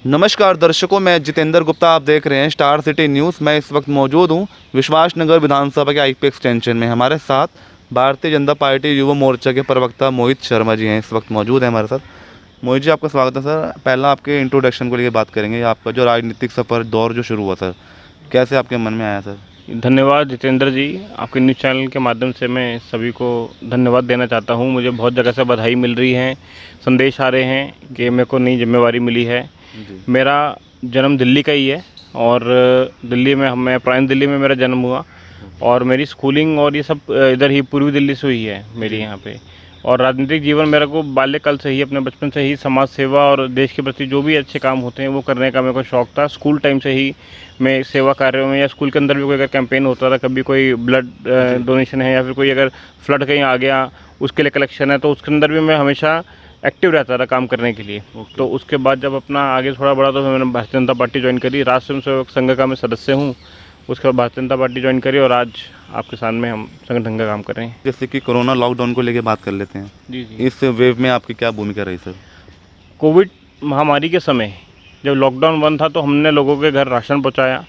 नमस्कार दर्शकों, मैं जितेंद्र गुप्ता। आप देख रहे हैं स्टार सिटी न्यूज़। मैं इस वक्त मौजूद हूं विश्वास नगर विधानसभा के आईपी एक्सटेंशन में। हमारे साथ भारतीय जनता पार्टी युवा मोर्चा के प्रवक्ता मोहित शर्मा जी हैं, इस वक्त मौजूद हैं हमारे साथ। मोहित जी, आपका स्वागत है सर। पहला आपके इंट्रोडक्शन को लेकर बात करेंगे। आपका जो राजनीतिक सफ़र दौर जो शुरू हुआ सर, कैसे आपके मन में आया सर? धन्यवाद जितेंद्र जी। आपके न्यूज़ चैनल के माध्यम से मैं सभी को धन्यवाद देना चाहता हूं। मुझे बहुत जगह से बधाई मिल रही है, संदेश आ रहे हैं कि मेरे को नई जिम्मेवारी मिली है। मेरा जन्म दिल्ली का ही है और दिल्ली में मैं प्राचीन दिल्ली में मेरा जन्म हुआ और मेरी स्कूलिंग और ये सब इधर ही पूर्वी दिल्ली से हुई है मेरी यहाँ पे। और राजनीतिक जीवन मेरे को बाल्यकाल से ही, अपने बचपन से ही समाज सेवा और देश के प्रति जो भी अच्छे काम होते हैं वो करने का मेरे को शौक़ था। स्कूल टाइम से ही मैं सेवा कार्यों में या स्कूल के अंदर भी कोई अगर कैंपेन होता था, कभी कोई ब्लड डोनेशन है या फिर कोई अगर फ्लड कहीं आ गया उसके लिए कलेक्शन है, तो उसके अंदर भी मैं हमेशा एक्टिव रहता था काम करने के लिए। तो उसके बाद जब अपना आगे थोड़ा बड़ा तो मैंने भारतीय जनता पार्टी ज्वाइन करी। राष्ट्र स्वयं सेवक संघ का मैं सदस्य हूँ। उसके बाद भारतीय जनता पार्टी ज्वाइन करी और आज आपके सामने हम संगठन का काम कर रहे हैं। जैसे कि कोरोना लॉकडाउन को लेकर बात कर लेते हैं। जी। इस वेव में आपकी क्या भूमिका रही सर? कोविड महामारी के समय जब लॉकडाउन 1 था तो हमने लोगों के घर राशन पहुंचाया,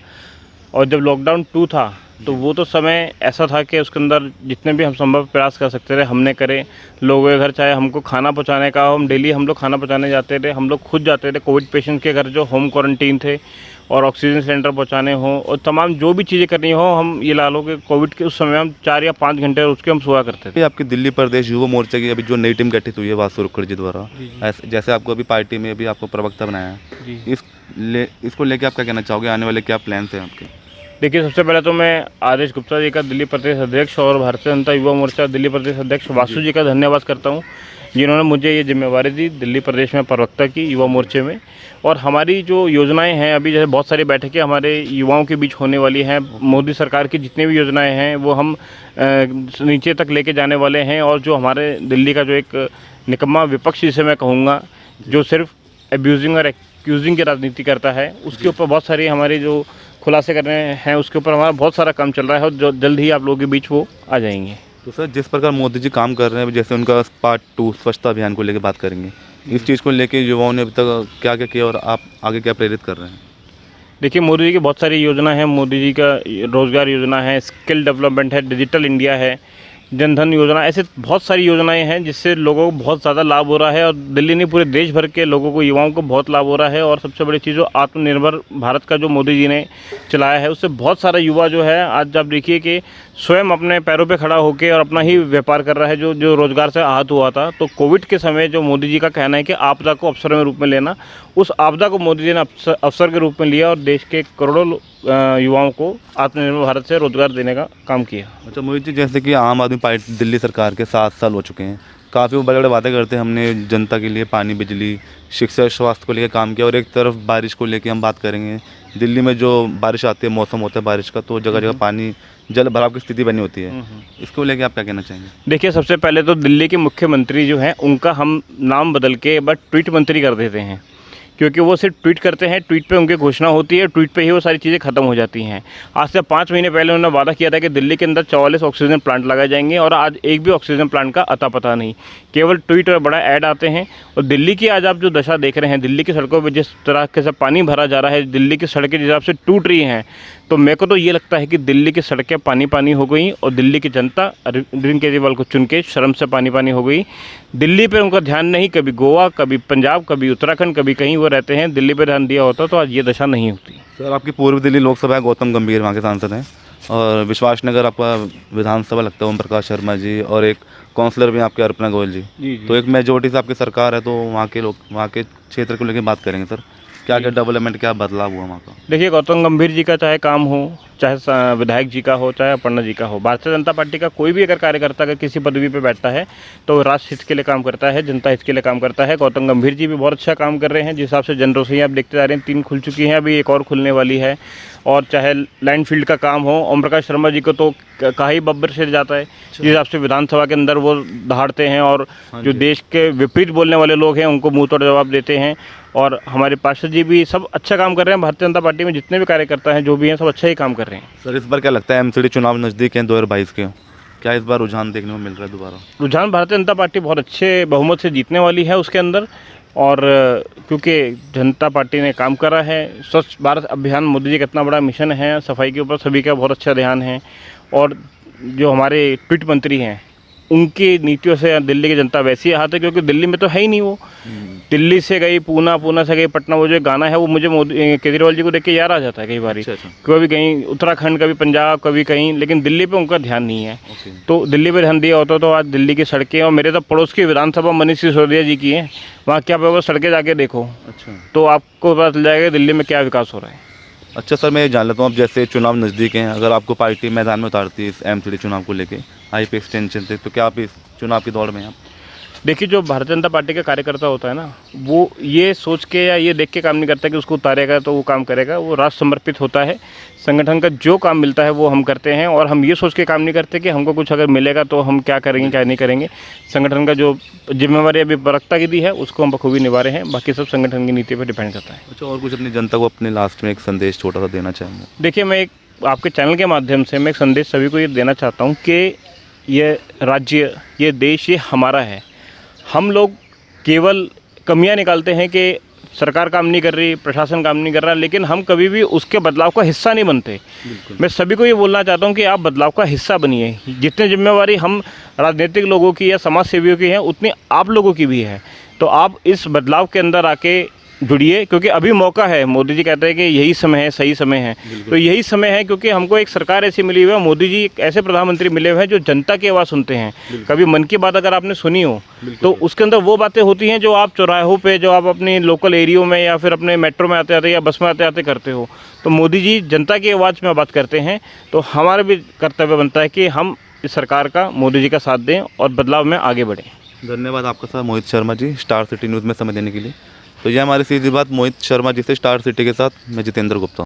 और जब लॉकडाउन 2 था तो वो तो समय ऐसा था कि उसके अंदर जितने भी हम संभव प्रयास कर सकते थे हमने करे। लोगों के घर, चाहे हमको खाना पहुंचाने का हो, हम डेली हम लोग खाना पहुंचाने जाते थे। हम लोग खुद जाते थे कोविड पेशेंट के घर जो होम क्वारंटीन थे, और ऑक्सीजन सिलेंडर पहुंचाने हो और तमाम जो भी चीज़ें करनी हो, हम ये ला लो कि कोविड के उस समय हम 4 या 5 घंटे उसके हम सोया करते थे। आपकी दिल्ली प्रदेश युवा मोर्चा की अभी जो नई टीम गठित हुई है वासु रुक्कड़ जी द्वारा, जैसे आपको अभी पार्टी में अभी आपको प्रवक्ता बनाया है, इसको लेके आप क्या कहना चाहोगे? आने वाले क्या प्लान्स हैं आपके? देखिए, सबसे पहले तो मैं आदेश गुप्ता जी का, दिल्ली प्रदेश अध्यक्ष, और भारतीय जनता युवा मोर्चा दिल्ली प्रदेश अध्यक्ष वासु जी का धन्यवाद करता हूं, जिन्होंने मुझे ये जिम्मेवारी दी दिल्ली प्रदेश में प्रवक्ता की युवा मोर्चे में। और हमारी जो योजनाएं हैं, अभी जैसे बहुत सारी बैठकें हमारे युवाओं के बीच होने वाली हैं। मोदी सरकार की जितनी भी योजनाएं हैं वो हम नीचे तक लेके जाने वाले हैं। और जो हमारे दिल्ली का जो एक निकम्मा विपक्ष जिसे मैं कहूँगा, जो सिर्फ एब्यूजिंग और एक्यूजिंग की राजनीति करता है, उसके ऊपर बहुत सारी हमारी जो खुलासे करने हैं, उसके ऊपर हमारा बहुत सारा काम चल रहा है और जो जल्द ही आप लोगों के बीच वो आ जाएंगे। तो सर, जिस प्रकार मोदी जी काम कर रहे हैं, जैसे उनका पार्ट 2 स्वच्छता अभियान को लेकर बात करेंगे, इस चीज़ को लेकर युवाओं ने अभी तक क्या क्या किया और आप आगे क्या प्रेरित कर रहे हैं? देखिए, मोदी जी की बहुत सारी योजना है। मोदी जी का रोज़गार योजना है, स्किल डेवलपमेंट है, डिजिटल इंडिया है, जनधन योजना, ऐसे बहुत सारी योजनाएं हैं जिससे लोगों को बहुत ज़्यादा लाभ हो रहा है। और दिल्ली नहीं, पूरे देश भर के लोगों को, युवाओं को बहुत लाभ हो रहा है। और सबसे बड़ी चीज़ जो आत्मनिर्भर भारत का जो मोदी जी ने चलाया है, उससे बहुत सारा युवा जो है आज आप देखिए कि स्वयं अपने पैरों पे खड़ा होकर और अपना ही व्यापार कर रहा है, जो रोज़गार से आहत हुआ था। तो कोविड के समय जो मोदी जी का कहना है कि आपदा को अवसर में रूप में लेना, उस आपदा को मोदी जी ने अवसर के रूप में लिया और देश के करोड़ों युवाओं को आत्मनिर्भर भारत से रोजगार देने का काम किया। अच्छा मोहित जी, जैसे कि आम आदमी पार्टी दिल्ली सरकार के 7 साल हो चुके हैं, काफ़ी वो बड़े बड़े वादे करते हैं। हमने जनता के लिए पानी, बिजली, शिक्षा, स्वास्थ्य को लेकर काम किया। और एक तरफ बारिश को लेकर हम बात करेंगे, दिल्ली में जो बारिश आती है, मौसम होता है बारिश का, तो जगह जगह पानी, जल भराव की स्थिति बनी होती है। इसको लेकर आप क्या कहना चाहेंगे? देखिए, सबसे पहले तो दिल्ली के मुख्यमंत्री जो हैं उनका हम नाम बदल के बस ट्वीट मंत्री कर देते हैं, क्योंकि वो सिर्फ ट्वीट करते हैं, ट्वीट पे उनकी घोषणा होती है, ट्वीट पे ही वो सारी चीज़ें खत्म हो जाती हैं। आज से 5 महीने पहले उन्होंने वादा किया था कि दिल्ली के अंदर 44 ऑक्सीजन प्लांट लगाए जाएंगे, और आज एक भी ऑक्सीजन प्लांट का अता पता नहीं, केवल ट्वीट और बड़ा ऐड आते हैं। और दिल्ली की आज आप जो दशा देख रहे हैं, दिल्ली की सड़कों पर जिस तरह के से पानी भरा जा रहा है, दिल्ली की सड़कें जिस हिसाब से टूट रही हैं, तो मेरे को तो ये लगता है कि दिल्ली की सड़कें पानी पानी हो गई और दिल्ली की जनता अरविंद केजरीवाल को चुन के शर्म से पानी पानी हो गई। दिल्ली पे उनका ध्यान नहीं, कभी गोवा, कभी पंजाब, कभी उत्तराखंड, कभी कहीं वो रहते हैं। दिल्ली पे ध्यान दिया होता तो आज ये दशा नहीं होती। सर, आपकी पूर्व दिल्ली लोकसभा है, गौतम गंभीर वहाँ के सांसद हैं, और विश्वास नगर आपका विधानसभा लगता है ओम प्रकाश शर्मा जी, और एक काउंसलर भी आपके अर्पणा गोयल जी। तो एक मेजोरिटी से आपकी सरकार है, तो वहाँ के लोग, वहाँ के क्षेत्र को लेकर बात करेंगे सर, क्या क्या डेवलपमेंट, क्या बदलाव हुआ वहाँ का? देखिए, गौतम गंभीर जी का चाहे काम हो, चाहे विधायक जी का हो, चाहे अपर्णा जी का हो, भारतीय जनता पार्टी का कोई भी अगर कार्यकर्ता अगर किसी पदवी पे बैठता है तो राष्ट्र हित के लिए काम करता है, जनता हित के लिए काम करता है। गौतम गंभीर जी भी बहुत अच्छा काम कर रहे हैं। जिस हिसाब से जन रसोई आप देखते जा रहे हैं, 3 खुल चुकी हैं, अभी एक और खुलने वाली है। और चाहे लैंड फील्ड का काम हो, ओम प्रकाश शर्मा जी को तो कहा ही बब्बर सिर जाता है। जिस हिसाब से विधानसभा के अंदर वो दहाड़ते हैं और जो देश के विपरीत बोलने वाले लोग हैं उनको मुँह तोड़ जवाब देते हैं। और हमारे पार्षद जी भी सब अच्छा काम कर रहे हैं। भारतीय जनता पार्टी में जितने भी कार्यकर्ता हैं, जो भी हैं, सब अच्छा ही काम कर रहे हैं। सर, इस बार क्या लगता है, एमसीडी चुनाव नज़दीक हैं 2022 के, क्या इस बार रुझान देखने को मिल रहा है दोबारा? रुझान भारतीय जनता पार्टी बहुत अच्छे बहुमत से जीतने वाली है। उसके अंदर और क्योंकि जनता पार्टी ने काम करा है, स्वच्छ भारत अभियान मोदी जी का इतना बड़ा मिशन है, सफाई के ऊपर सभी का बहुत अच्छा ध्यान है। और जो हमारे ट्विट मंत्री हैं, उनकी नीतियों से दिल्ली की जनता वैसी आहत है, क्योंकि दिल्ली में तो है ही नहीं वो। दिल्ली से गई पूना, पूना से गई पटना, वो जो गाना है वो मुझे केजरीवाल जी को देख के याद आ जाता है कई बार। अच्छा, अच्छा। कभी कहीं उत्तराखंड, कभी पंजाब, कभी कहीं, लेकिन दिल्ली पे उनका ध्यान नहीं है। ओके। तो दिल्ली पे ध्यान दिया होता तो आज दिल्ली की सड़कें, और मेरे तो पड़ोस की विधानसभा मनीष सिसोदिया जी की है, वहाँ क्या पे सड़कें जाके देखो अच्छा, तो आपको पता चल जाएगा दिल्ली में क्या विकास हो रहा है। अच्छा सर, मैं ये जान लेता हूँ, अब जैसे चुनाव नज़दीक हैं, अगर आपको पार्टी मैदान में उतारती है इस एमसीडी चुनाव को लेके आईपी एक्सटेंशन से, तो क्या आप इस चुनाव की दौड़ में हैं आप? देखिए, जो भारतीय जनता पार्टी का कार्यकर्ता होता है ना, वो ये सोच के या ये देख के काम नहीं करता कि उसको उतारेगा तो वो काम करेगा। वो राष्ट्र समर्पित होता है। संगठन का जो काम मिलता है वो हम करते हैं, और हम ये सोच के काम नहीं करते कि हमको कुछ अगर मिलेगा तो हम क्या करेंगे क्या नहीं करेंगे। संगठन का जो जिम्मेवारी अभी प्रवक्ता की दी है उसको हम बखूबी निभा रहे हैं, बाकी सब संगठन की नीति पर डिपेंड करता है। अच्छा, और कुछ अपनी जनता को अपने लास्ट में एक संदेश छोटा सा देना चाहेंगे? देखिए, मैं एक आपके चैनल के माध्यम से मैं एक संदेश सभी को ये देना चाहता हूँ कि ये राज्य, ये देश, ये हमारा है। हम लोग केवल कमियां निकालते हैं कि सरकार काम नहीं कर रही, प्रशासन काम नहीं कर रहा, लेकिन हम कभी भी उसके बदलाव का हिस्सा नहीं बनते। मैं सभी को ये बोलना चाहता हूँ कि आप बदलाव का हिस्सा बनिए। जितनी जिम्मेवारी हम राजनीतिक लोगों की या समाज सेवियों की है, उतनी आप लोगों की भी है। तो आप इस बदलाव के अंदर आके जुड़िए, क्योंकि अभी मौका है। मोदी जी कहते हैं कि यही समय है, सही समय है, तो यही समय है, क्योंकि हमको एक सरकार ऐसी मिली हुई है, मोदी जी एक ऐसे प्रधानमंत्री मिले हुए हैं जो जनता की आवाज़ सुनते हैं। कभी मन की बात अगर आपने सुनी हो तो उसके अंदर वो बातें होती हैं जो आप चौराहों पे, जो आप अपने लोकल एरियो में या फिर अपने मेट्रो में आते आते या बस में आते आते करते हो। तो मोदी जी जनता की आवाज़ में बात करते हैं, तो हमारा भी कर्तव्य बनता है कि हम इस सरकार का, मोदी जी का साथ दें और बदलाव में आगे बढ़ें। धन्यवाद आपका sir Mohit Sharma ji, star city news में समय देने के लिए। तो ये हमारी सीधी बात मोहित शर्मा जी से, स्टार सिटी के साथ मैं जितेंद्र गुप्ता।